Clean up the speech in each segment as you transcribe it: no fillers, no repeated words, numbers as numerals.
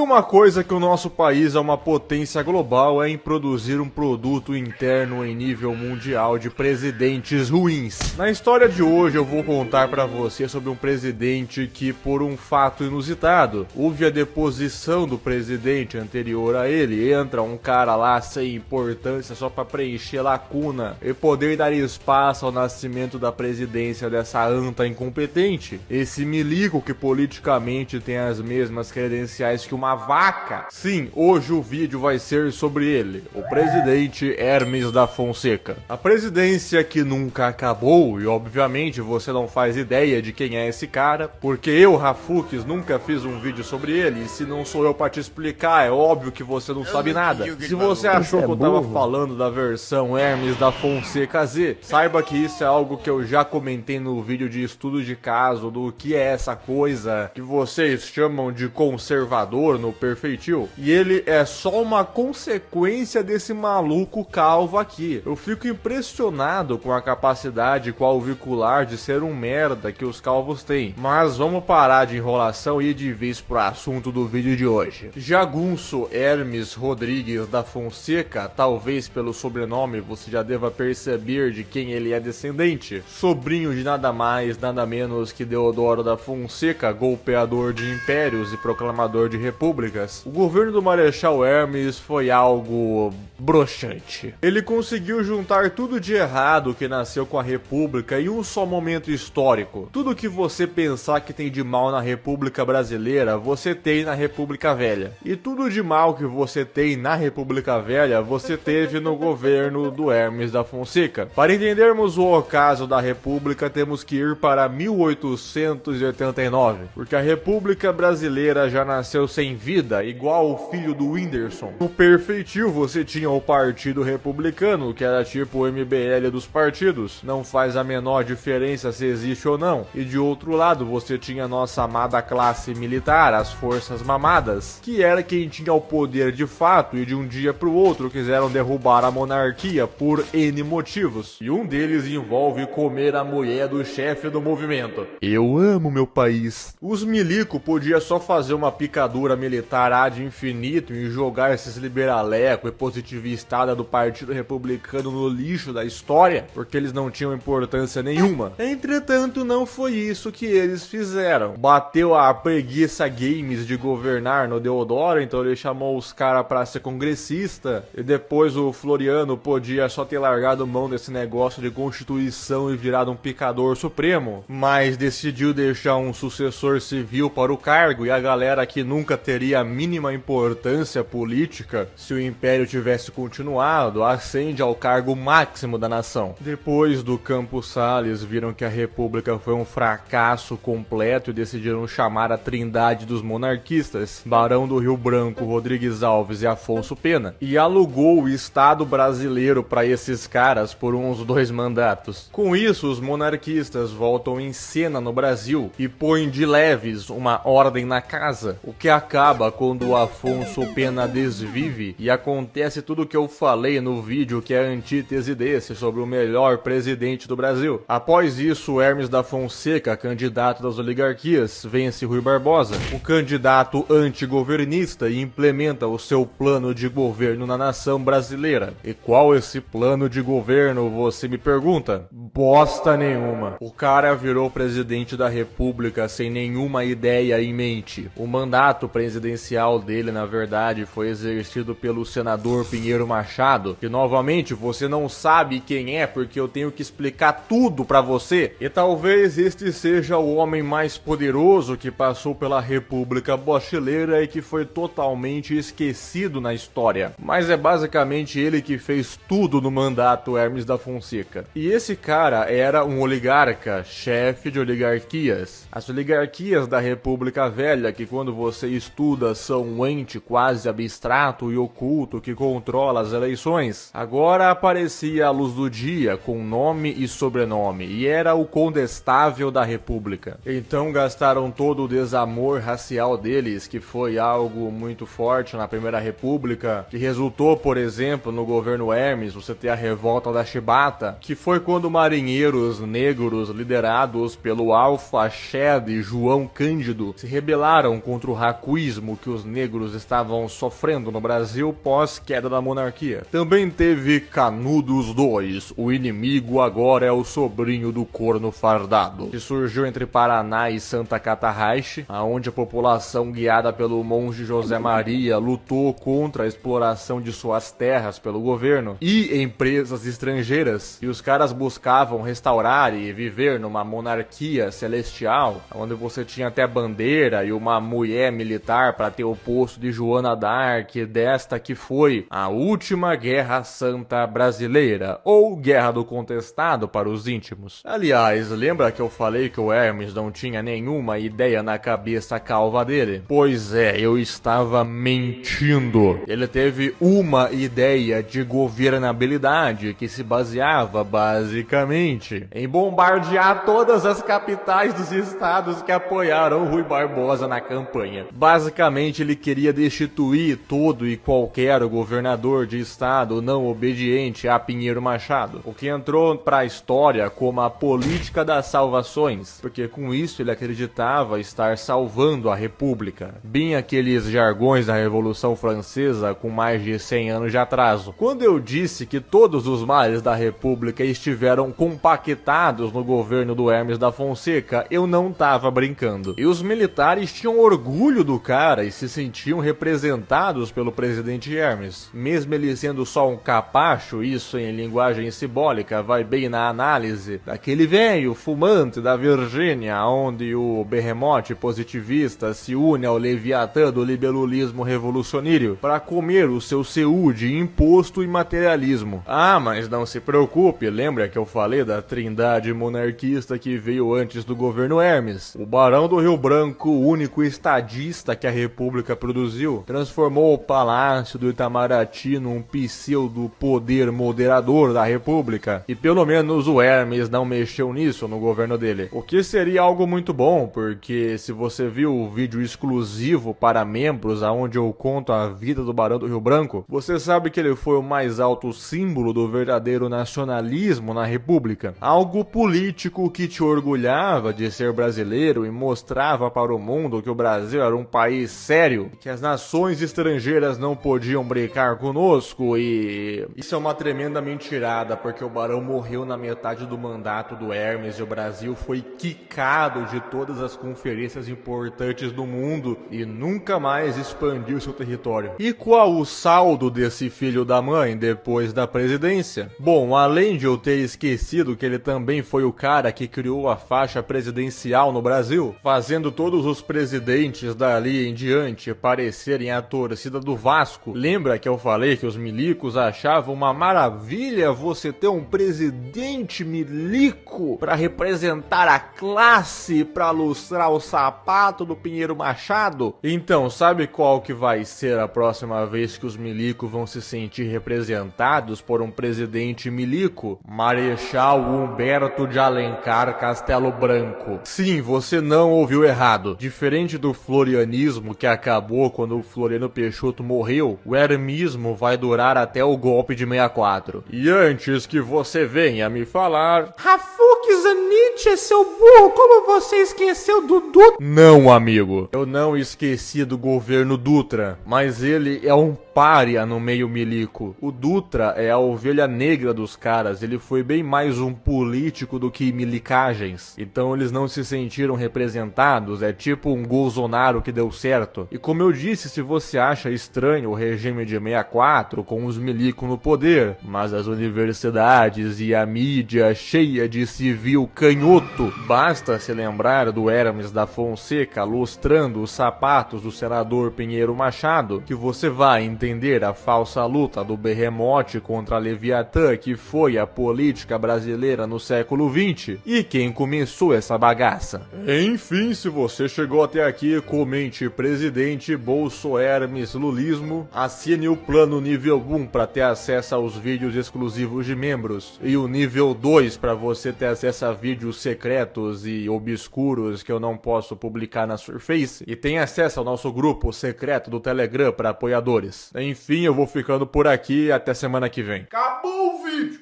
uma coisa que o nosso país é uma potência global é em produzir um produto interno em nível mundial de presidentes ruins. Na história de hoje eu vou contar pra você sobre um presidente que, por um fato inusitado, houve a deposição do presidente anterior a ele, entra um cara lá sem importância só pra preencher lacuna e poder dar espaço ao nascimento da presidência dessa anta incompetente. Esse milico que politicamente tem as mesmas credenciais que uma vaca. Sim, hoje o vídeo vai ser sobre ele, o presidente Hermes da Fonseca. A presidência que nunca acabou, e obviamente você não faz ideia de quem é esse cara, porque eu, Rafux, nunca fiz um vídeo sobre ele, e se não sou eu pra te explicar, é óbvio que você não sabe nada. Se você achou que eu tava falando da versão Hermes da Fonseca Z, saiba que isso é algo que eu já comentei no vídeo de estudo de caso, do que é essa coisa que vocês chamam de conservador no Perfeitil, e ele é só uma consequência desse maluco calvo aqui. Eu fico impressionado com a capacidade clavicular de ser um merda que os calvos têm. Mas vamos parar de enrolação e ir de vez pro assunto do vídeo de hoje. Jagunço Hermes Rodrigues da Fonseca, talvez pelo sobrenome você já deva perceber de quem ele é descendente. Sobrinho de nada mais, nada menos que Deodoro da Fonseca, golpeador de impérios e proclamador de repúblicas. O governo do Marechal Hermes foi algo broxante. Ele conseguiu juntar tudo de errado que nasceu com a república em um só momento histórico. Tudo que você pensar que tem de mal na República Brasileira, você tem na República Velha. E tudo de mal que você tem na República Velha, você teve no governo do Hermes da Fonseca. Para entendermos o ocaso da República, temos que ir para 1889, porque a República Brasileira já nasceu sem vida, igual o filho do Whindersson. No Perfeitil você tinha o Partido Republicano, que era tipo o MBL dos partidos, não faz a menor diferença se existe ou não. E de outro lado você tinha a nossa amada classe militar, as Forças Mamadas, que era quem tinha o poder de fato e de um dia pro outro quiseram derrubar a monarquia por N motivos. E um deles envolve comer a mulher do chefe do movimento. Eu amo meu país. Os milico podia só fazer uma picadura militar ad infinito e jogar esses liberaleco e positivistada do Partido Republicano no lixo da história, porque eles não tinham importância nenhuma. Entretanto, não foi isso que eles fizeram. Bateu a preguiça games de governar no Deodoro, então ele chamou os caras pra ser congressista, e depois o Floriano podia só ter largado mão desse negócio de constituição e virado um picador supremo, mas decidiu deixar um sucessor civil para o cargo, e a galera que nunca teria a mínima importância política se o Império tivesse continuado, ascende ao cargo máximo da nação. Depois do Campos Salles, viram que a República foi um fracasso completo e decidiram chamar a trindade dos monarquistas, Barão do Rio Branco, Rodrigues Alves e Afonso Pena, e alugou o Estado brasileiro para esses caras por uns 2 mandatos. Com isso, os monarquistas voltam em cena no Brasil e põem de leves uma ordem na casa, o que acaba quando o Afonso Pena desvive e acontece tudo o que eu falei no vídeo, que é a antítese desse, sobre o melhor presidente do Brasil. Após isso, Hermes da Fonseca, candidato das oligarquias, vence Rui Barbosa, o candidato antigovernista, e implementa o seu plano de governo na nação brasileira. E qual esse plano de governo, você me pergunta? Bosta nenhuma. O cara virou presidente da República sem nenhuma ideia em mente. O mandato presidencial dele, na verdade, foi exercido pelo senador Pinheiro Machado, que novamente você não sabe quem é, porque eu tenho que explicar tudo pra você. E talvez este seja o homem mais poderoso que passou pela República Brasileira e que foi totalmente esquecido na história. Mas é basicamente ele que fez tudo no mandato Hermes da Fonseca. E esse cara era um oligarca, chefe de oligarquias. As oligarquias da República Velha, que quando você estuda são um ente quase abstrato e oculto que controla as eleições, agora aparecia à luz do dia com nome e sobrenome, e era o condestável da República. Então gastaram todo o desamor racial deles, que foi algo muito forte na Primeira República, que resultou, por exemplo, no governo Hermes, você ter a revolta da Chibata, que foi quando marinheiros negros liderados pelo Alfa Shed e João Cândido se rebelaram contra o racismo racismo que os negros estavam sofrendo no Brasil pós-queda da monarquia. Também teve Canudos 2, o inimigo agora é o sobrinho do corno fardado, que surgiu entre Paraná e Santa Catarrache, aonde a população guiada pelo monge José Maria lutou contra a exploração de suas terras pelo governo e empresas estrangeiras, e os caras buscavam restaurar e viver numa monarquia celestial, onde você tinha até bandeira e uma mulher militar para ter o posto de Joana d'Arc, desta que foi a última Guerra Santa brasileira, ou Guerra do Contestado para os íntimos. Aliás, lembra que eu falei que o Hermes não tinha nenhuma ideia na cabeça calva dele? Pois é, eu estava mentindo. Ele teve uma ideia de governabilidade que se baseava basicamente em bombardear todas as capitais dos estados que apoiaram Rui Barbosa na campanha. Basicamente, ele queria destituir todo e qualquer governador de estado não obediente a Pinheiro Machado, o que entrou para a história como a política das salvações, porque com isso ele acreditava estar salvando a república, bem aqueles jargões da Revolução Francesa com mais de 100 anos de atraso. Quando eu disse que todos os males da república estiveram compactados no governo do Hermes da Fonseca, eu não tava brincando. E os militares tinham orgulho do cara e se sentiam representados pelo presidente Hermes. Mesmo ele sendo só um capacho, isso em linguagem simbólica vai bem na análise daquele velho fumante da Virgínia, onde o berremote positivista se une ao Leviatã do liberalismo revolucionário para comer o seu CU de imposto e materialismo. Ah, mas não se preocupe, lembra que eu falei da trindade monarquista que veio antes do governo Hermes? O Barão do Rio Branco, o único estadista que a república produziu, transformou o Palácio do Itamaraty num pseudo poder moderador da república, e pelo menos o Hermes não mexeu nisso no governo dele, o que seria algo muito bom, porque se você viu o vídeo exclusivo para membros aonde eu conto a vida do Barão do Rio Branco, você sabe que ele foi o mais alto símbolo do verdadeiro nacionalismo na república, algo político que te orgulhava de ser brasileiro e mostrava para o mundo que o Brasil era um país sério, que as nações estrangeiras não podiam brincar conosco. E isso é uma tremenda mentirada, porque o Barão morreu na metade do mandato do Hermes e o Brasil foi quicado de todas as conferências importantes do mundo e nunca mais expandiu seu território. E qual o saldo desse filho da mãe depois da presidência? Bom, além de eu ter esquecido que ele também foi o cara que criou a faixa presidencial no Brasil, fazendo todos os presidentes dali em diante parecerem a torcida do Vasco. Lembra que eu falei que os milicos achavam uma maravilha você ter um presidente milico para representar a classe, para lustrar o sapato do Pinheiro Machado? Então, sabe qual que vai ser a próxima vez que os milicos vão se sentir representados por um presidente milico? Marechal Humberto de Alencar Castelo Branco. Sim, você não ouviu errado. Diferente do florianismo que acabou quando o Floriano Peixoto morreu, o hermismo vai durar até o golpe de 64. E antes que você venha me falar... Rafuk Zanich, seu burro, como você esqueceu do Dutra? Não, amigo. Eu não esqueci do governo Dutra, mas ele é um pária no meio milico. O Dutra é a ovelha negra dos caras, ele foi bem mais um político do que milicagens. Então eles não se sentiram representados, é tipo um Bolsonaro que deu certo. E como eu disse, se você acha estranho o regime de 64 com os milicos no poder, mas as universidades e a mídia cheia de civil canhoto, basta se lembrar do Hermes da Fonseca lustrando os sapatos do senador Pinheiro Machado, que você vai entender a falsa luta do berremote contra a Leviatã, que foi a política brasileira no século XX, e quem começou essa bagaça. Enfim, se você chegou até aqui, comente presidente Bolso Hermes Lulismo, assine o plano nível 1 para ter acesso aos vídeos exclusivos de membros, e o nível 2 para você ter acesso a vídeos secretos e obscuros que eu não posso publicar na Surface, e tem acesso ao nosso grupo secreto do Telegram para apoiadores. Enfim, eu vou ficando por aqui, até semana que vem. Acabou o vídeo!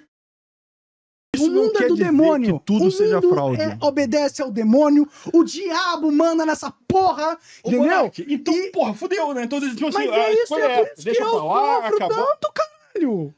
isso o mundo não quer do dizer demônio. que tudo seja fraude. Obedece ao demônio, o diabo manda nessa porra, entendeu? Monark, então, porra, fudeu, né? Então, tipo assim, Mas é isso, escolha é por essa. isso Deixa que eu pra lá, sofro acabou. tanto, caralho.